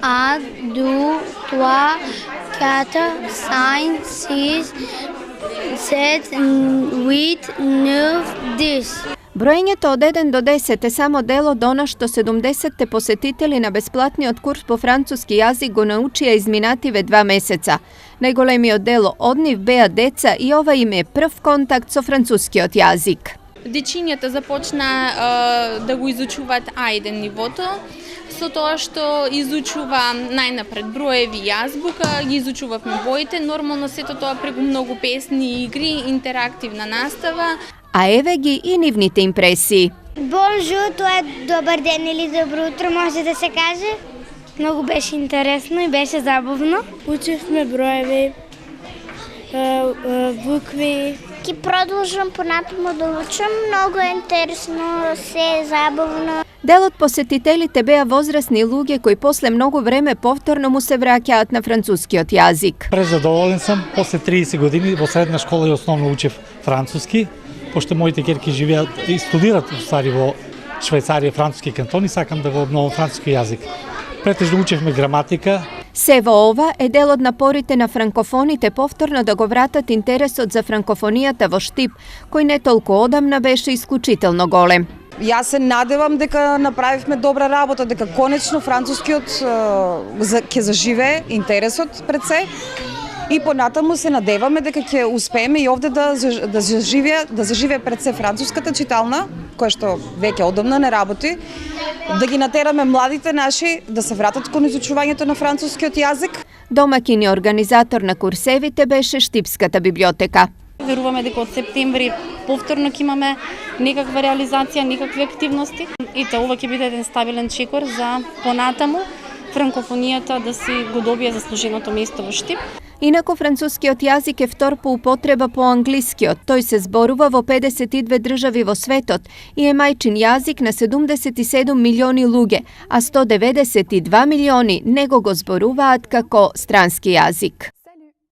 1, 2, 3, 4, 5, 6, 7, 8, 9, 10. Броењето од 1 до 10 е само дел од она што 70 посетители на бесплатниот курс по француски јазик го научија изминативе 2 месеца. Најголемиот дел од нив беа деца и ова им е прв контакт со францускиот јазик. Дечињата започна да го изучуваат А1 нивото, со тоа што изучува најнапред броеви и азбука, ги изучувавме боите, нормално сето тоа преку многу песни и игри, интерактивна настава. А еве ги и нивните импресии. Бонжур, тоа е добар ден или добро утро, може да се каже. Многу беше интересно и беше забавно. Учевме броеви, букви. Ки продолжам понатаму да учам, многу е интересно, се забавно. Дел од посетителите беа возрасни луѓе кои после многу време повторно му се враќаат на францускиот јазик. Презадоволен сам, после 30 години во средна школа и основно учев француски, пошто моите ќерки живеат и студираат устари во Швајцарија, француски кантони, сакам да го обновам француски јазик. Претежно учевме граматика. Се во ова е дел од напорите на франкофоните повторно да го вратат интересот за франкофонијата во Штип, кој не толку одамна беше исклучително голем. Јас се надевам дека направивме добра работа, дека конечно францускиот ќе заживее интересот пред се и понатаму се надеваме дека ќе успееме и овде да заживее пред се француската читална, која што веќе одамна не работи, да ги натераме младите наши да се вратат кон изучувањето на францускиот јазик. Домакин и организатор на курсевите беше Штипската библиотека. Веруваме дека од септември повторно ќе имаме некаква реализација, некакви активности и ова ќе биде еден стабилен чекор за понатаму франкофонијата да си го добие заслуженото место во Штип. Инаку францускиот јазик е втор по употреба по англискиот. Тој се зборува во 52 држави во светот и е мајчин јазик на 77 милиони луѓе, а 192 милиони него го зборуваат како странски јазик.